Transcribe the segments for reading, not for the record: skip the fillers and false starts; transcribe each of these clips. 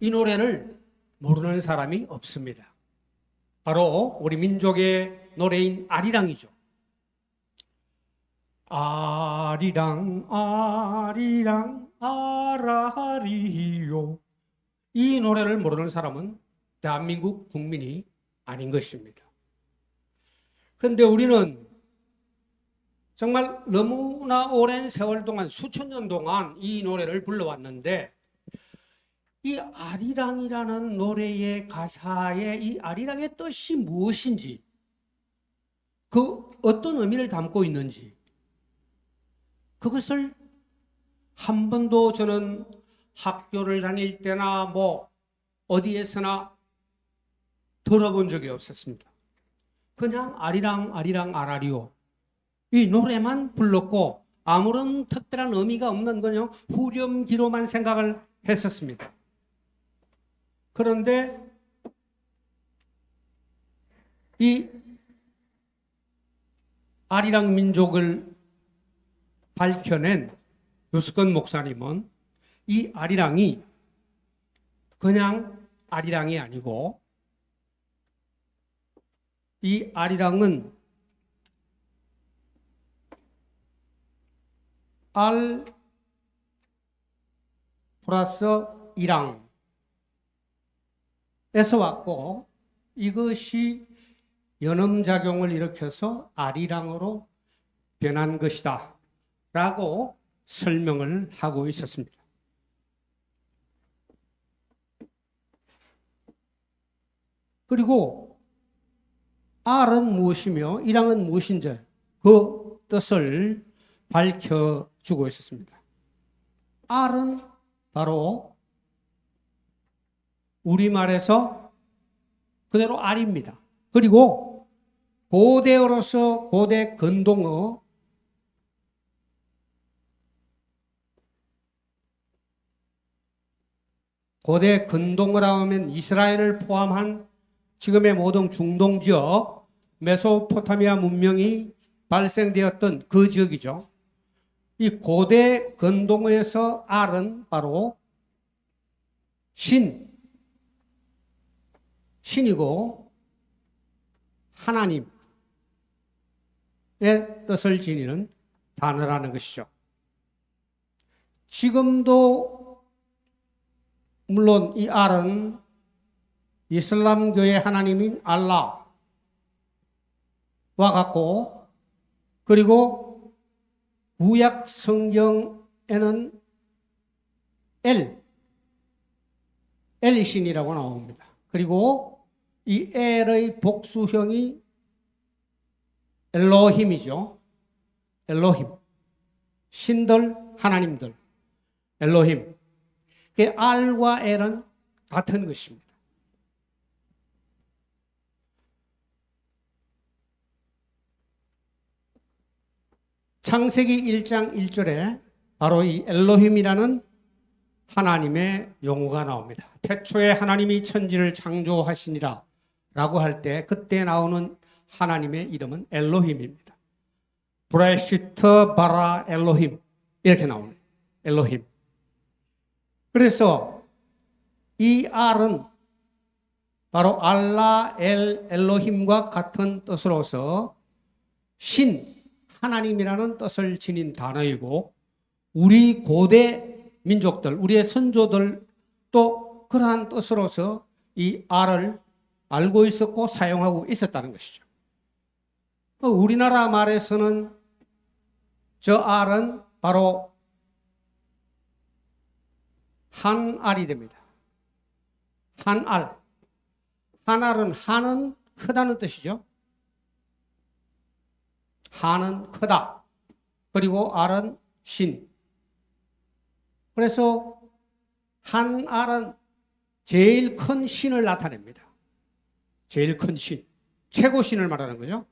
이 노래를 모르는 사람이 없습니다. 바로 우리 민족의 노래인 아리랑이죠. 아리랑 아리랑 아라리요. 이 노래를 모르는 사람은 대한민국 국민이 아닌 것입니다. 그런데 우리는 정말 너무나 오랜 세월 동안, 수천 년 동안 이 노래를 불러왔는데, 이 아리랑이라는 노래의 가사에 이 아리랑의 뜻이 무엇인지, 그 어떤 의미를 담고 있는지, 그것을 한 번도 저는 학교를 다닐 때나 어디에서나 들어본 적이 없었습니다. 그냥 아리랑 아리랑 아라리오 이 노래만 불렀고 아무런 특별한 의미가 없는 그냥 후렴기로만 생각을 했었습니다. 그런데 이 아리랑 민족을 밝혀낸 유스건 목사님은 이 아리랑이 그냥 아리랑이 아니고, 이 아리랑은 알 플러스 이랑에서 왔고, 이것이 연음작용을 일으켜서 아리랑으로 변한 것이다 라고 설명을 하고 있었습니다. 그리고 알은 무엇이며 이랑은 무엇인지 그 뜻을 밝혀주고 있었습니다. 알은 바로 우리말에서 그대로 알입니다. 그리고 고대어로서 고대 근동어, 고대 근동어라 하면 이스라엘을 포함한 지금의 모든 중동 지역, 메소포타미아 문명이 발생되었던 그 지역이죠. 이 고대 근동어에서 알은 바로 신이고 하나님의 뜻을 지니는 단어라는 것이죠. 지금도 물론 이 알은 이슬람교의 하나님인 알라와 같고, 그리고 구약 성경에는 엘이 신이라고 나옵니다. 그리고 이 엘의 복수형이 엘로힘이죠. 엘로힘. 신들, 하나님들. 엘로힘. 그 알과 엘은 같은 것입니다. 창세기 1장 1절에 바로 이 엘로힘이라는 하나님의 용어가 나옵니다. 태초에 하나님이 천지를 창조하시니라 라고 할 때 그때 나오는 하나님의 이름은 엘로힘입니다. 브레시트 바라 엘로힘 이렇게 나옵니다. 엘로힘. 그래서 이 알은 바로 알라 엘로힘과 같은 뜻으로서 신, 하나님이라는 뜻을 지닌 단어이고, 우리 고대 민족들, 우리의 선조들도 그러한 뜻으로서 이 알을 알고 있었고 사용하고 있었다는 것이죠. 우리나라 말에서는 저 알은 바로 한알이 됩니다. 한알. 한알은 한은 크다는 뜻이죠. 한은 크다. 그리고 알은 신. 그래서 한알은 제일 큰 신을 나타냅니다. 제일 큰 신. 최고 신을 말하는 거죠.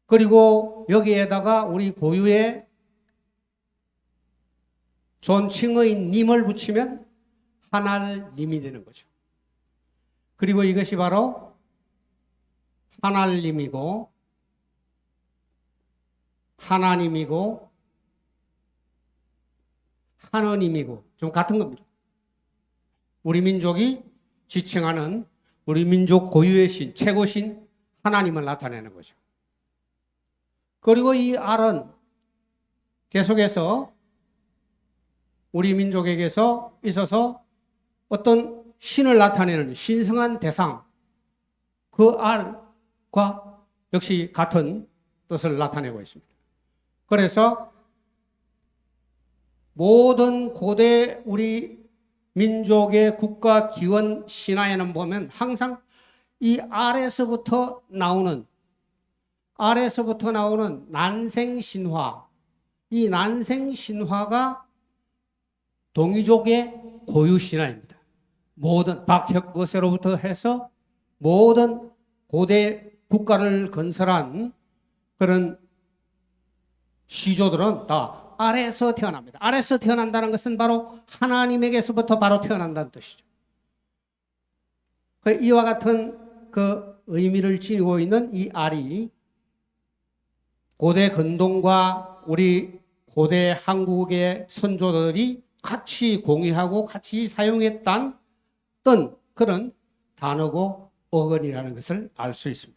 그리고 여기에다가 우리 고유의 존칭의 님을 붙이면 한알님이 되는 거죠. 그리고 이것이 바로 한알님이고 하나님이고 하느님이고 좀 같은 겁니다. 우리 민족이 지칭하는 우리 민족 고유의 신, 최고신 하나님을 나타내는 거죠. 그리고 이 알은 계속해서 우리 민족에게서 있어서 어떤 신을 나타내는 신성한 대상, 그 알과 역시 같은 뜻을 나타내고 있습니다. 그래서 모든 고대 우리 민족의 국가 기원 신화에는 보면 항상 이 알에서부터 나오는 난생 신화, 이 난생 신화가 동이족의 고유 신화입니다. 모든 박혁거세로부터 해서 모든 고대 국가를 건설한 그런 시조들은 다 알에서 태어납니다. 알에서 태어난다는 것은 바로 하나님에게서부터 바로 태어난다는 뜻이죠. 이와 같은 그 의미를 지니고 있는 이 알이 고대 근동과 우리 고대 한국의 선조들이 같이 공유하고 같이 사용했던 그런 단어고 어근이라는 것을 알 수 있습니다.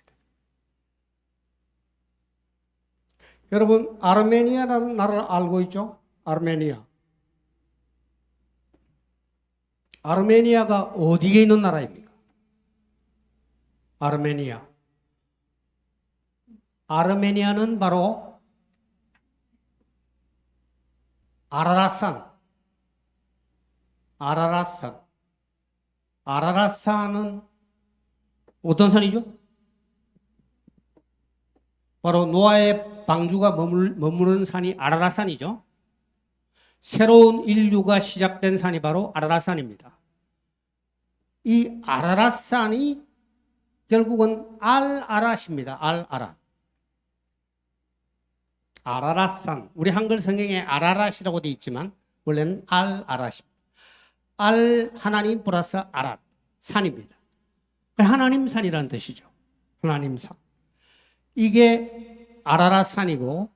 여러분, 아르메니아라는 나라를 알고 있죠? 아르메니아. 아르메니아가 어디에 있는 나라입니까? 아르메니아. 아르메니아는 바로 아라랏산. 아라랏산은 어떤 산이죠? 바로 노아의 방주가 머무는 산이 아라랏산이죠. 새로운 인류가 시작된 산이 바로 아라랏산입니다. 이 아라랏산이 결국은 알아랏입니다. 알아랏. 아라랏산. 우리 한글 성경에 아라랏이라고 되어 있지만 원래는 알아랏입니다. 알 하나님 플러스 아랏 산입니다. 하나님 산이라는 뜻이죠. 하나님 산. 이게 아라랏 산이고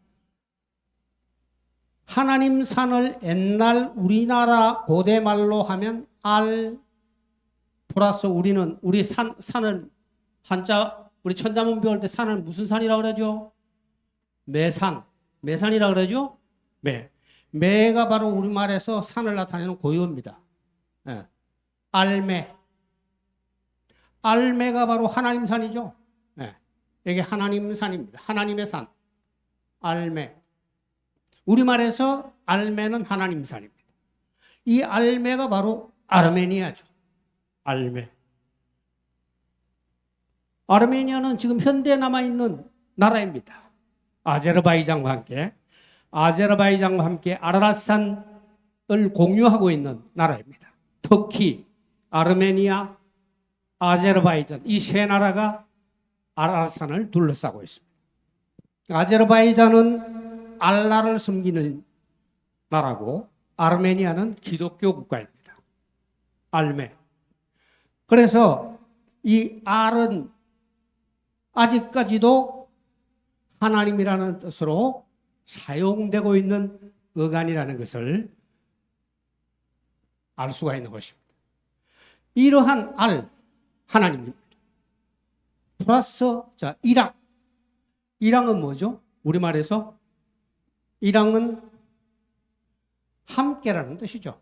하나님 산을 옛날 우리나라 고대 말로 하면 알 플러스 우리 산을 한자 우리 천자문 배울 때 산을 무슨 산이라고 그러죠? 매산이라고 그러죠? 매가 바로 우리말에서 산을 나타내는 고유어입니다. 알매가 바로 하나님 산이죠. 이게 하나님 산입니다. 하나님의 산. 알매. 우리말에서 알매는 하나님 산입니다. 이 알매가 바로 아르메니아죠. 알매. 아르메니아는 지금 현대에 남아있는 나라입니다. 아제르바이잔과 함께 아라랏산을 공유하고 있는 나라입니다. 터키, 아르메니아, 아제르바이잔 이 세 나라가 아라랏산을 둘러싸고 있습니다. 아제르바이잔은 알라를 섬기는 나라고 아르메니아는 기독교 국가입니다. 알메. 그래서 이 알은 아직까지도 하나님이라는 뜻으로 사용되고 있는 어간이라는 것을 알 수가 있는 것입니다. 이러한 알, 하나님입니다. 플러스 이랑. 이랑은 뭐죠? 우리말에서 이랑은 함께라는 뜻이죠.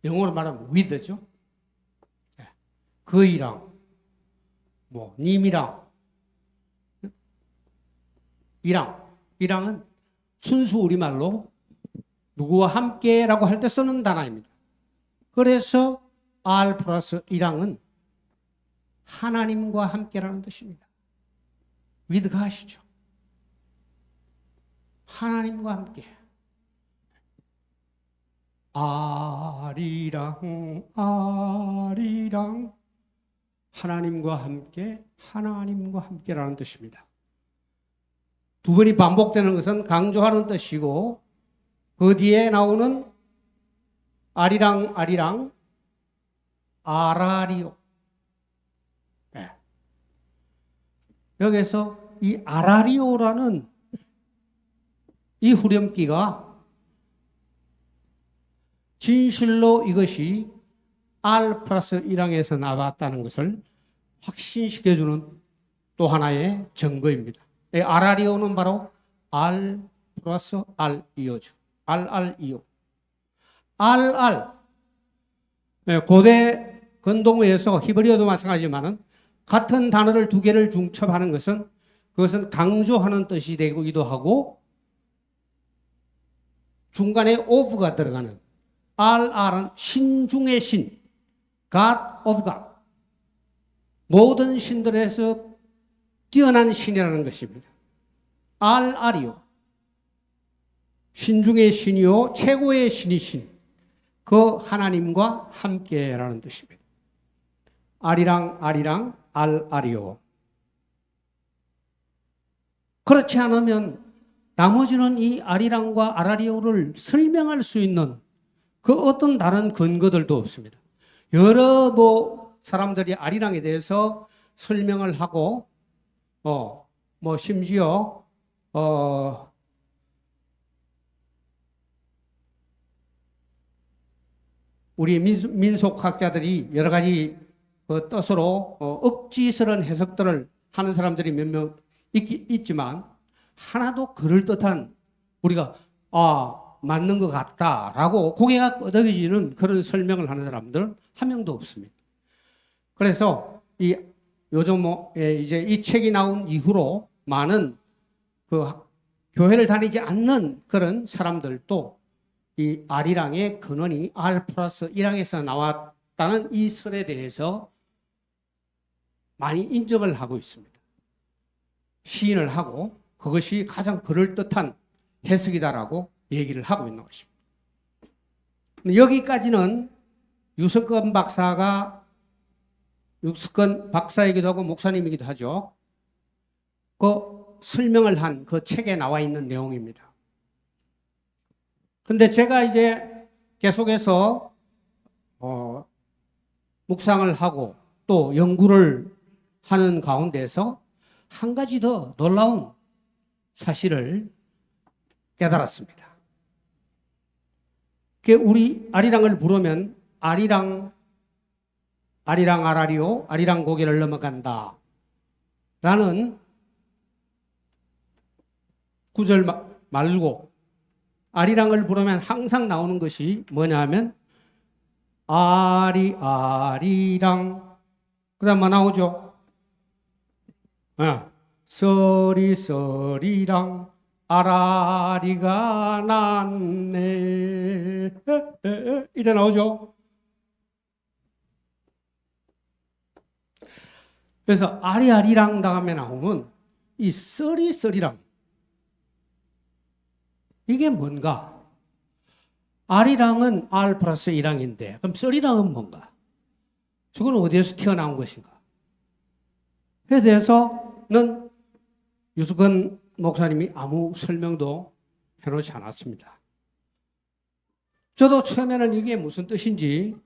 영어로 말하면 with죠. 그이랑, 님이랑, 이랑은 순수 우리말로 누구와 함께라고 할 때 쓰는 단어입니다. 그래서 R 플러스 이랑은 하나님과 함께라는 뜻입니다. with God이죠. 하나님과 함께. 아리랑 하나님과 함께라는 뜻입니다. 두 번이 반복되는 것은 강조하는 뜻이고 그 뒤에 나오는 아리랑 아라리오. 여기서 이 아라리오라는 이 후렴기가 진실로 이것이 R 플러스 1항에서 나왔다는 것을 확신시켜주는 또 하나의 증거입니다. RR이오는 바로 R 플러스 R이오죠. RR이오. RR. 고대 건동어에서 히브리어도 마찬가지지만은 같은 단어를 두 개를 중첩하는 것은 그것은 강조하는 뜻이 되기도 하고 중간에 of가 들어가는 RR은 신 중의 신, God of God. 모든 신들에서 뛰어난 신이라는 것입니다. RR이요. 신 중의 신이요, 최고의 신이신 그 하나님과 함께라는 뜻입니다. R이랑 RR이요. 그렇지 않으면 나머지는 이 R이랑과 RR이요를 설명할 수 있는 그 어떤 다른 근거들도 없습니다. 여러 사람들이 R이랑에 대해서 설명을 하고 심지어 우리 민속학자들이 여러 가지 뜻으로 억지스러운 해석들을 하는 사람들이 몇 명 있지만 하나도 그럴듯한 우리가 맞는 것 같다라고 고개가 끄덕여지는 그런 설명을 하는 사람들은 한 명도 없습니다. 그래서 요즘 이제 이 책이 나온 이후로 많은 교회를 다니지 않는 그런 사람들도 이 R이랑의 근원이 R 플러스 1항에서 나왔다는 이 설에 대해서 많이 인정을 하고 있습니다. 시인을 하고 그것이 가장 그럴듯한 해석이다라고 얘기를 하고 있는 것입니다. 여기까지는 유석근 박사이기도 하고 목사님이기도 하죠. 그 설명을 한 그 책에 나와 있는 내용입니다. 근데 제가 이제 계속해서 묵상을 하고 또 연구를 하는 가운데서 한 가지 더 놀라운 사실을 깨달았습니다. 우리 아리랑을 부르면 아리랑 아라리오, 아리랑 고개를 넘어간다 라는 구절 말고 아리랑을 부르면 항상 나오는 것이 뭐냐 하면 아리랑 그 다음 뭐 나오죠? 서리랑 아라리가 났네 이래 나오죠? 그래서 아리랑 다음에 나오면 이 서리랑 이게 뭔가? 아리랑은 R 플러스 1항인데 그럼 서리랑은 뭔가? 저건 어디에서 튀어나온 것인가? 에 대해서는 유석근 목사님이 아무 설명도 해놓지 않았습니다. 저도 처음에는 이게 무슨 뜻인지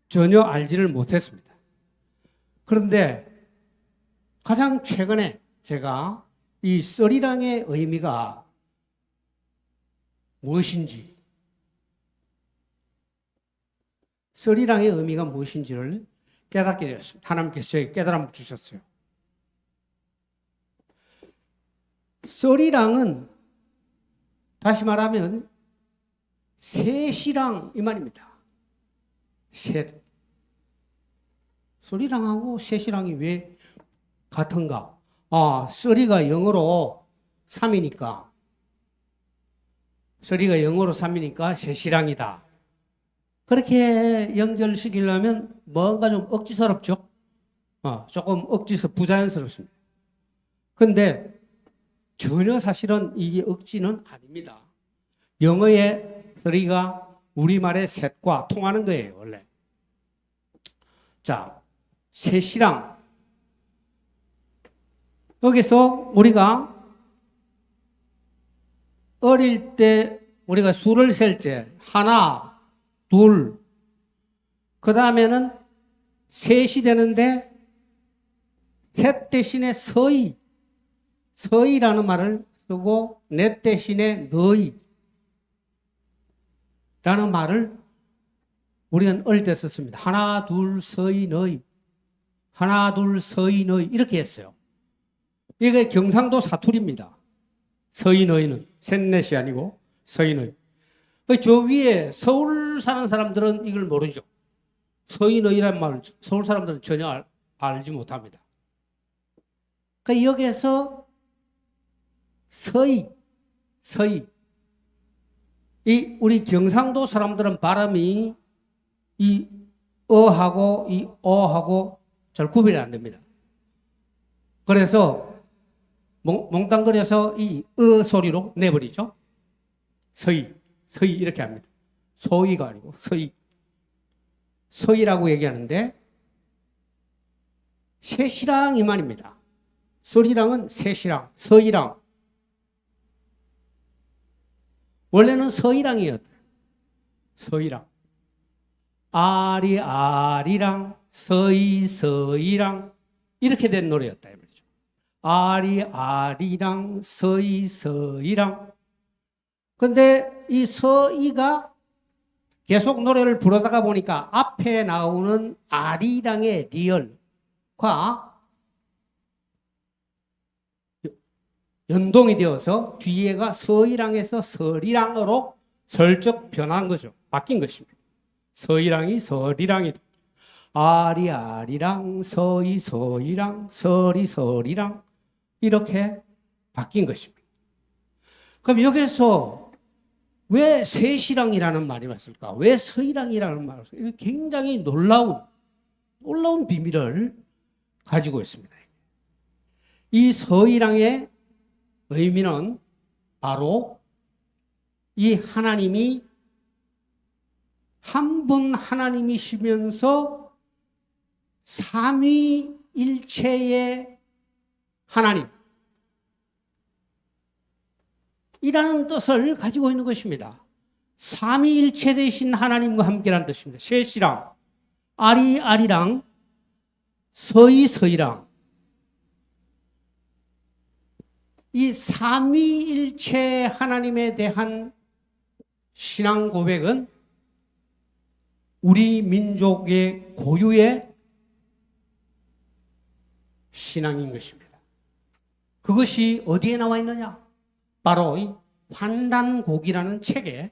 전혀 알지를 못했습니다. 그런데 가장 최근에 제가 이 서리랑의 의미가 무엇인지, 서리랑의 의미가 무엇인지를 깨닫게 되었습니다. 하나님께서 저에게 깨달음을 주셨어요. 서리랑은 다시 말하면 셋이랑 이 말입니다. 셋. 서리랑하고 셋이랑이 왜 같은가? 서리가 영어로 3이니까 서리가 영어로 3이니까 셋이랑이다. 그렇게 연결시키려면 뭔가 좀 억지스럽죠? 조금 부자연스럽습니다. 그런데 전혀 사실은 이게 억지는 아닙니다. 영어의 서리가 우리말의 셋과 통하는 거예요, 원래. 자, 셋이랑. 여기서 우리가 어릴 때 우리가 수를 셀 때 하나, 둘, 그 다음에는 셋이 되는데 셋 대신에 서희라는 말을 쓰고 넷 대신에 너희라는 말을 우리는 어릴 때 썼습니다. 하나, 둘, 서이, 너희. 하나, 둘, 서이, 너희. 이렇게 했어요. 이게 경상도 사투리입니다. 서이, 너희는. 셋넷이 아니고 서이, 너희. 저 위에 서울 사는 사람들은 이걸 모르죠. 서이, 너희란 말을 서울 사람들은 전혀 알지 못합니다. 그러니까 여기에서 서이, 우리 경상도 사람들은 발음이 이 어하고 이 어하고 잘 구별이 안 됩니다. 그래서 몽땅거려서 이 어 소리로 내버리죠. 서이 이렇게 합니다. 소이가 아니고 서이라고 얘기하는데 새시랑 이 말입니다. 서리랑은 새시랑, 서이랑. 원래는 서이랑이었대요. 서이랑. 아리랑, 서이랑. 이렇게 된 노래였다. 이 말이죠. 아리랑, 서이랑. 근데 이 서이가 계속 노래를 부르다가 보니까 앞에 나오는 아리랑의 리얼과 연동이 되어서 뒤에가 서이랑에서 서리랑으로 슬쩍 변한 거죠. 바뀐 것입니다. 서이랑이 서리랑이 아리랑 서이랑 서리랑 이렇게 바뀐 것입니다. 그럼 여기서 왜 새시랑이라는 말이 왔을까? 왜 서이랑이라는 말이 왔을까? 이게 굉장히 놀라운 비밀을 가지고 있습니다. 이 서이랑의 의미는 바로 이 하나님이 한 분 하나님이시면서 삼위일체의 하나님 이라는 뜻을 가지고 있는 것입니다. 삼위일체 되신 하나님과 함께라는 뜻입니다. 셋이랑 아리랑 서이랑 이 삼위일체 하나님에 대한 신앙 고백은 우리 민족의 고유의 신앙인 것입니다. 그것이 어디에 나와 있느냐? 바로 이 환단곡이라는 책에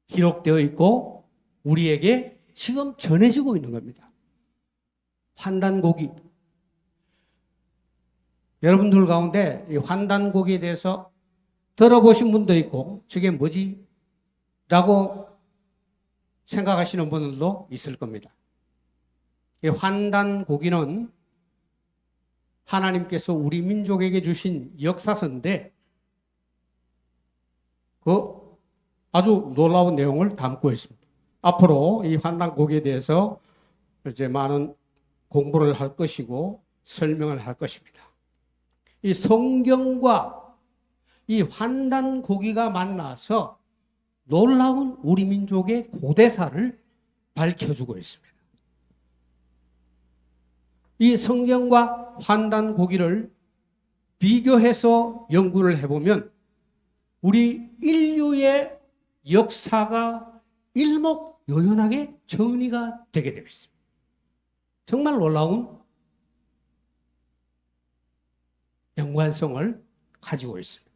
기록되어 있고 우리에게 지금 전해지고 있는 겁니다. 환단곡이 여러분들 가운데 이 환단곡에 대해서 들어보신 분도 있고 저게 뭐지? 라고 생각하시는 분들도 있을 겁니다. 이 환단곡이는 하나님께서 우리 민족에게 주신 역사서인데 그 아주 놀라운 내용을 담고 있습니다. 앞으로 이 환단곡에 대해서 이제 많은 공부를 할 것이고 설명을 할 것입니다. 이 성경과 이 환단고기가 만나서 놀라운 우리 민족의 고대사를 밝혀주고 있습니다. 이 성경과 환단고기를 비교해서 연구를 해보면 우리 인류의 역사가 일목요연하게 정리가 되게 되어 있습니다. 정말 놀라운 연관성을 가지고 있습니다.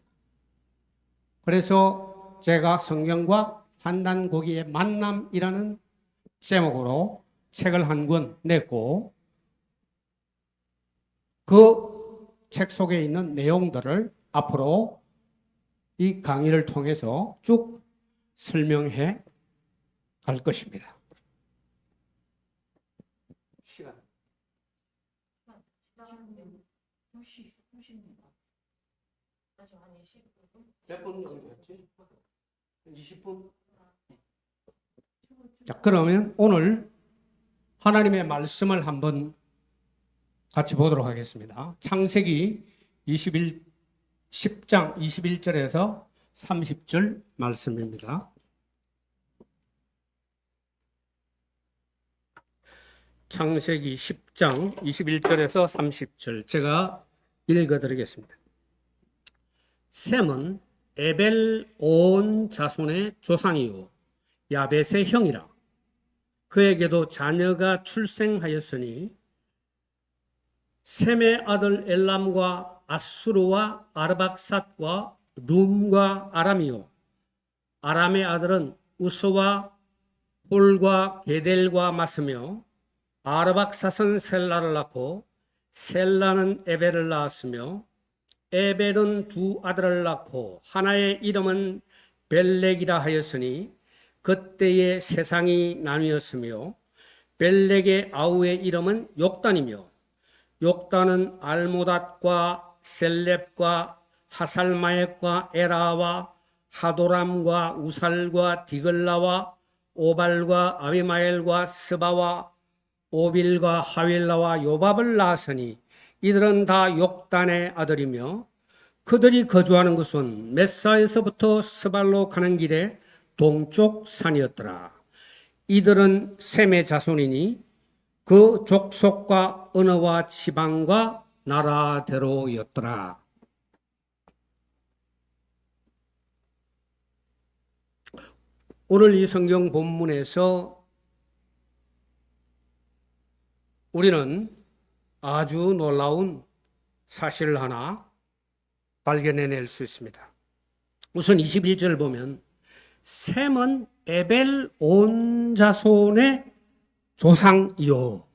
그래서 제가 성경과 환단고기의 만남이라는 제목으로 책을 한 권 냈고 그 책 속에 있는 내용들을 앞으로 이 강의를 통해서 쭉 설명해 갈 것입니다. 시간. 몇 분 정도였지? 20분? 자, 그러면 오늘 하나님의 말씀을 한번 같이 보도록 하겠습니다. 창세기 10장 21절에서 30절 말씀입니다. 창세기 10장 21절에서 30절 제가 읽어드리겠습니다. 셈은 에벨 온 자손의 조상이요 야벳의 형이라. 그에게도 자녀가 출생하였으니 셈의 아들 엘람과 아수르와 아르박삿과 룸과 아람이요 아람의 아들은 우스와 홀과 게델과 마스며 아르박삿은 셀라를 낳고 셀라는 에벨을 낳았으며 에벨은 두 아들을 낳고 하나의 이름은 벨렉이라 하였으니 그때의 세상이 나뉘었으며 벨렉의 아우의 이름은 욕단이며 욕단은 알모닷과 셀렙과 하살마엡과 에라와 하도람과 우살과 디글라와 오발과 아비마엘과 스바와 오빌과 하윌라와 요밥을 낳았으니 이들은 다 욕단의 아들이며 그들이 거주하는 곳은 메사에서부터 스발로 가는 길에 동쪽 산이었더라. 이들은 셈의 자손이니 그 족속과 언어와 지방과 나라대로였더라. 오늘 이 성경 본문에서 우리는 아주 놀라운 사실을 하나 발견해낼 수 있습니다. 우선 21절 보면 셈은 에벨 온 자손의 조상이요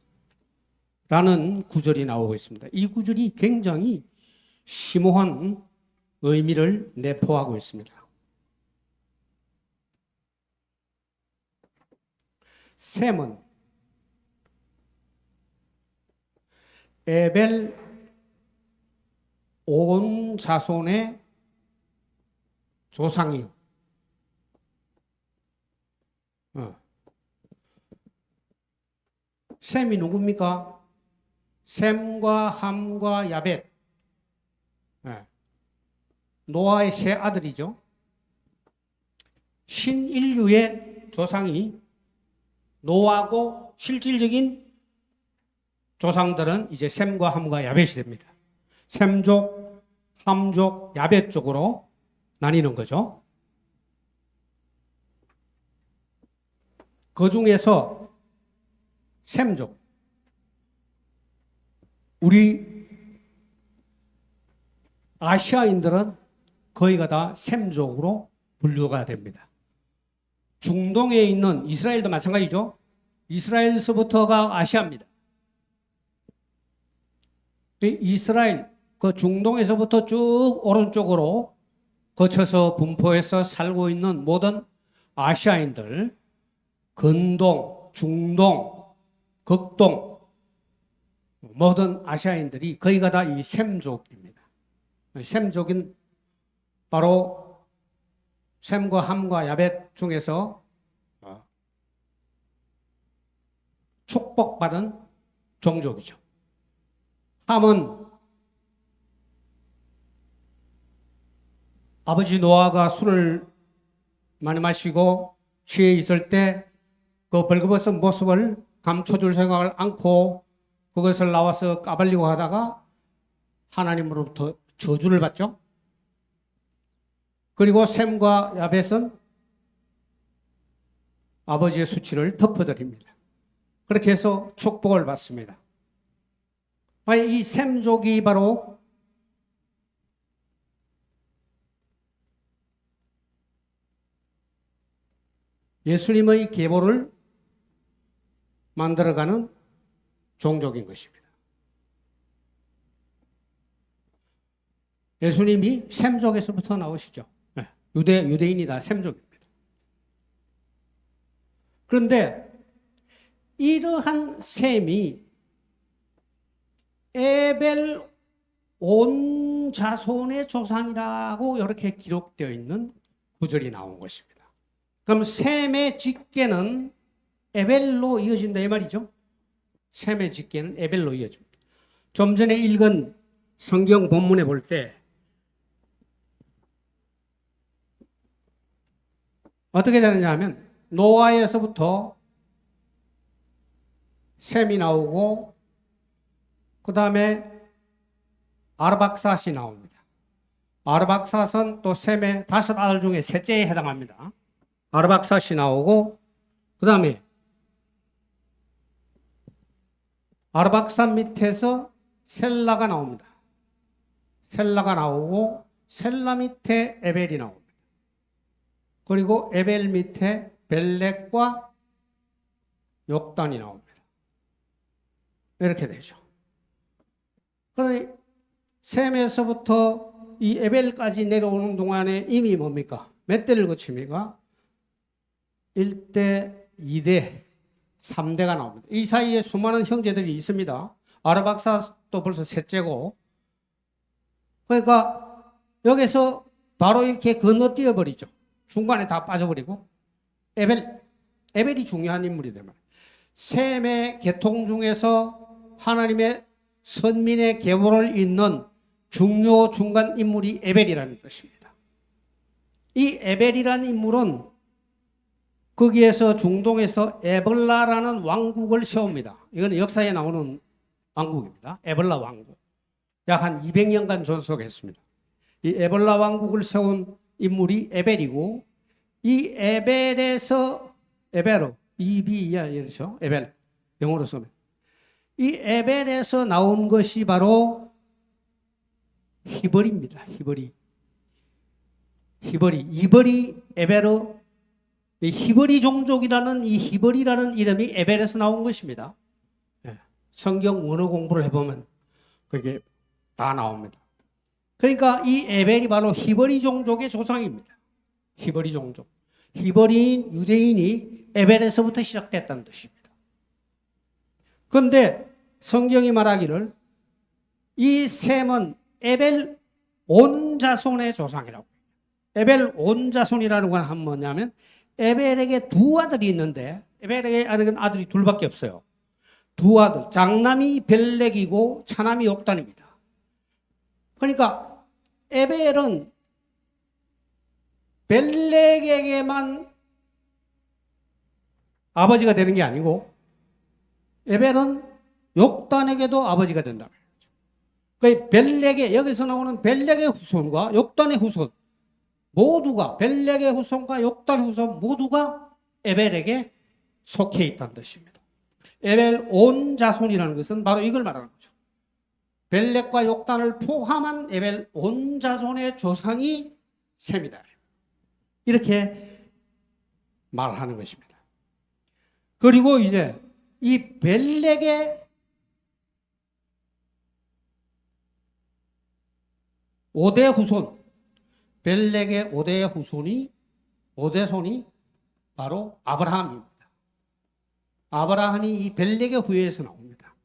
라는 구절이 나오고 있습니다. 이 구절이 굉장히 심오한 의미를 내포하고 있습니다. 셈은 에벨 온 자손의 조상이요. 셈이 누굽니까? 셈과 함과 야벳. 노아의 세 아들이죠. 신인류의 조상이 노아고 실질적인 조상들은 이제 셈과 함과 야벳이 됩니다. 셈족, 함족, 야벳 쪽으로 나뉘는 거죠. 그 중에서 셈족, 우리 아시아인들은 거의가 다 셈족으로 분류가 됩니다. 중동에 있는 이스라엘도 마찬가지죠. 이스라엘서부터가 아시아입니다. 이스라엘, 그 중동에서부터 쭉 오른쪽으로 거쳐서 분포해서 살고 있는 모든 아시아인들, 근동, 중동, 극동, 모든 아시아인들이 거의가 다 이 셈족입니다. 셈족인 바로 셈과 함과 야벳 중에서 축복받은 종족이죠. 함은 아버지 노아가 술을 많이 마시고 취해 있을 때 그 벌거벗은 모습을 감춰줄 생각을 않고 그것을 나와서 까발리고 하다가 하나님으로부터 저주를 받죠. 그리고 셈과 야벳은 아버지의 수치를 덮어드립니다. 그렇게 해서 축복을 받습니다. 이 셈족이 바로 예수님의 계보를 만들어가는 종족인 것입니다. 예수님이 셈족에서부터 나오시죠. 유대인이 다 셈족입니다. 그런데 이러한 셈이 에벨 온 자손의 조상이라고 이렇게 기록되어 있는 구절이 나온 것입니다. 그럼 셈의 직계는 에벨로 이어진다 이 말이죠. 셈의 직계는 에벨로 이어집니다. 좀 전에 읽은 성경 본문에 볼 때 어떻게 되느냐 하면 노아에서부터 셈이 나오고 그 다음에 아르박삿이 나옵니다. 아르박삿은 또 셈의 5 아들 중에 셋째에 해당합니다. 아르박삿이 나오고 그 다음에 아르박산 밑에서 셀라가 나옵니다. 셀라가 나오고 셀라 밑에 에벨이 나옵니다. 그리고 에벨 밑에 벨렉과 욕단이 나옵니다. 이렇게 되죠. 그러니 셈에서부터 이 에벨까지 내려오는 동안에 이미 뭡니까? 몇 대를 거칩니까? 1대, 2대, 3대가 나옵니다. 이 사이에 수많은 형제들이 있습니다. 아르박사도 벌써 셋째고. 그러니까 여기서 바로 이렇게 건너뛰어 버리죠. 중간에 다 빠져버리고. 에벨이 중요한 인물이 되면 셈의 계통 중에서 하나님의 선민의 계보를 잇는 중요 중간 인물이 에벨이라는 것입니다. 이 에벨이라는 인물은 거기에서 중동에서 에벌라라는 왕국을 세웁니다. 이건 역사에 나오는 왕국입니다. 에벌라 왕국. 약 한 200년간 존속했습니다. 이 에벌라 왕국을 세운 인물이 에벨이고, 이 에벨에서 에벨로 이비야 이렇죠. 에벨 영어로 쓰면 이 에벨에서 나온 것이 바로 히벌입니다. 이벌이 에벨로 히브리 종족이라는 이 히브리라는 이름이 에벨에서 나온 것입니다. 성경 원어 공부를 해보면 그게 다 나옵니다. 그러니까 이 에벨이 바로 히브리 종족의 조상입니다. 히브리 종족. 히브리인 유대인이 에벨에서부터 시작됐다는 뜻입니다. 그런데 성경이 말하기를 이 셈은 에벨 온 자손의 조상이라고. 에벨 온 자손이라는 건 뭐냐면 에벨에게 두 아들이 있는데 에벨에게 아들이 둘밖에 없어요. 두 아들, 장남이 벨렉이고 차남이 욕단입니다. 그러니까 에벨은 벨렉에게만 아버지가 되는 게 아니고 에벨은 욕단에게도 아버지가 된다. 그러니까 벨렉의 여기서 나오는 벨렉의 후손과 욕단의 후손 모두가 벨렉의 후손과 욕단의 후손 모두가 에벨에게 속해 있다는 뜻입니다. 에벨 온 자손이라는 것은 바로 이걸 말하는 거죠. 벨렉과 욕단을 포함한 에벨 온 자손의 조상이 셈이다. 이렇게 말하는 것입니다. 그리고 이제 이 벨렉의 5대 후손, 벨렉의 5대 후손이 5대 손이 바로 아브라함입니다. 아브라함이 이 벨렉의 후예에서 나옵니다.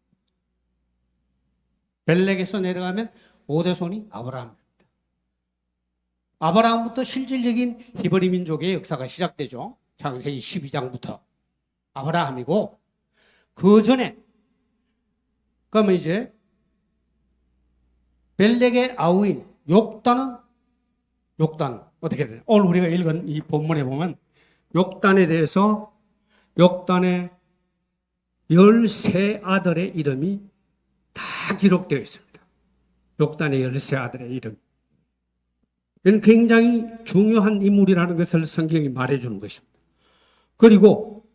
벨렉에서 내려가면 5대 손이 아브라함입니다. 아브라함부터 실질적인 히브리 민족의 역사가 시작되죠. 창세기 12장부터 아브라함이고 그 전에 그러면 이제 벨렉의 아우인 욕단 어떻게 돼요? 오늘 우리가 읽은 이 본문에 보면 욕단에 대해서 욕단의 13아들의 이름이 다 기록되어 있습니다. 욕단의 13아들의 이름. 이는 굉장히 중요한 인물이라는 것을 성경이 말해주는 것입니다. 그리고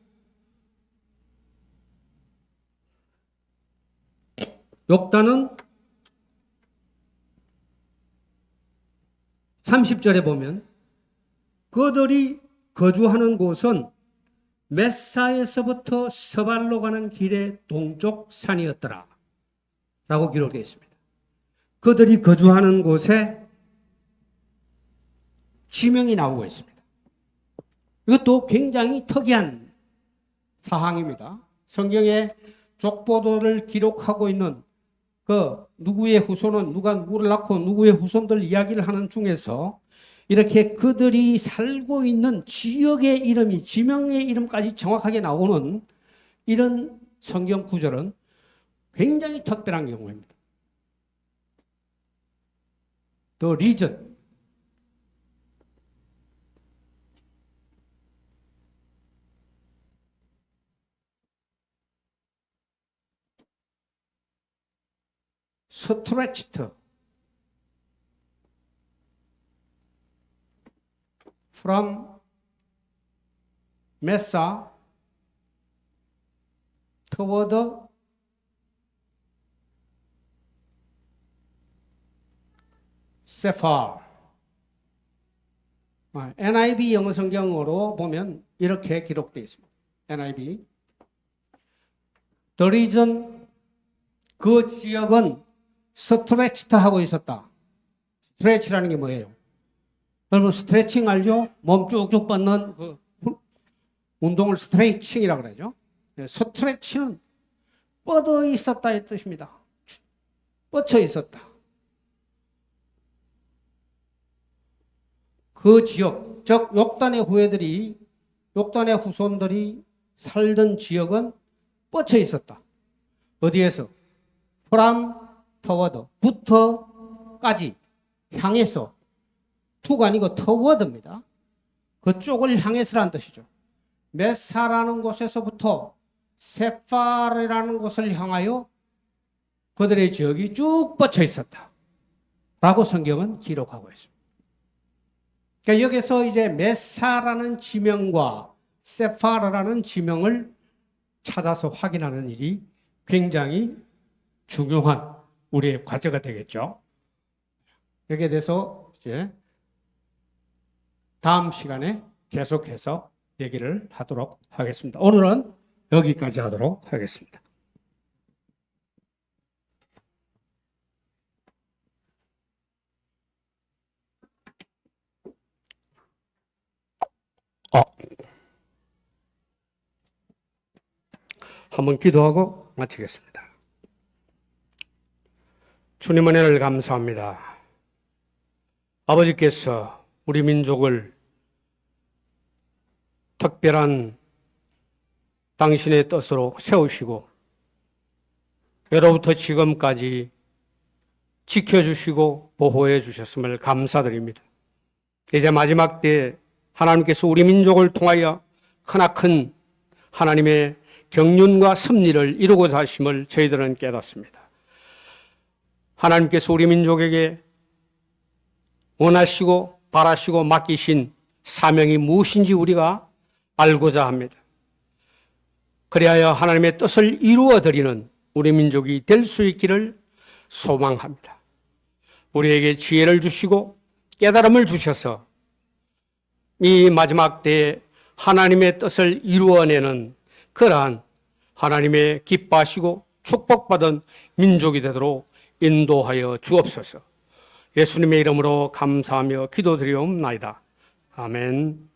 욕단은 30절에 보면 그들이 거주하는 곳은 메사에서부터 서발로 가는 길의 동쪽 산이었더라 라고 기록되어 있습니다. 그들이 거주하는 곳에 지명이 나오고 있습니다. 이것도 굉장히 특이한 사항입니다. 성경에 족보도를 기록하고 있는 그 누구의 후손은 누가 누구를 낳고 누구의 후손들 이야기를 하는 중에서 이렇게 그들이 살고 있는 지역의 이름이 지명의 이름까지 정확하게 나오는 이런 성경 구절은 굉장히 특별한 경우입니다. The region. stretched from Mesa toward 세파. NIV 영어 성경으로 보면 이렇게 기록되어 있습니다. NIV. The region, 그 지역은 스트레치드 하고 있었다. 스트레치라는 게 뭐예요? 여러분 스트레칭 알죠? 몸 쭉쭉 뻗는 그 운동을 스트레칭이라고 그러죠. 스트레치는 뻗어 있었다 이 뜻입니다. 뻗쳐 있었다. 그 지역, 즉 욕단의 욕단의 후손들이 살던 지역은 뻗쳐 있었다. 어디에서? from toward, 부터까지 향해서, to가 아니고 toward입니다. 그쪽을 향해서라는 뜻이죠. 메사라는 곳에서부터 세파르라는 곳을 향하여 그들의 지역이 쭉 뻗쳐 있었다. 라고 성경은 기록하고 있습니다. 그러니까 여기서 이제 메사라는 지명과 세파르라는 지명을 찾아서 확인하는 일이 굉장히 중요한 우리의 과제가 되겠죠. 여기에 대해서 이제 다음 시간에 계속해서 얘기를 하도록 하겠습니다. 오늘은 여기까지 하도록 하겠습니다. 한번 기도하고 마치겠습니다. 주님 은혜를 감사합니다. 아버지께서 우리 민족을 특별한 당신의 뜻으로 세우시고 예로부터 지금까지 지켜주시고 보호해 주셨음을 감사드립니다. 이제 마지막 때 하나님께서 우리 민족을 통하여 크나큰 하나님의 경륜과 섭리를 이루고자 하심을 저희들은 깨닫습니다. 하나님께서 우리 민족에게 원하시고 바라시고 맡기신 사명이 무엇인지 우리가 알고자 합니다. 그리하여 하나님의 뜻을 이루어드리는 우리 민족이 될 수 있기를 소망합니다. 우리에게 지혜를 주시고 깨달음을 주셔서 이 마지막 때에 하나님의 뜻을 이루어내는 그러한 하나님의 기뻐하시고 축복받은 민족이 되도록 인도하여 주옵소서. 예수님의 이름으로 감사하며 기도드리옵나이다. 아멘.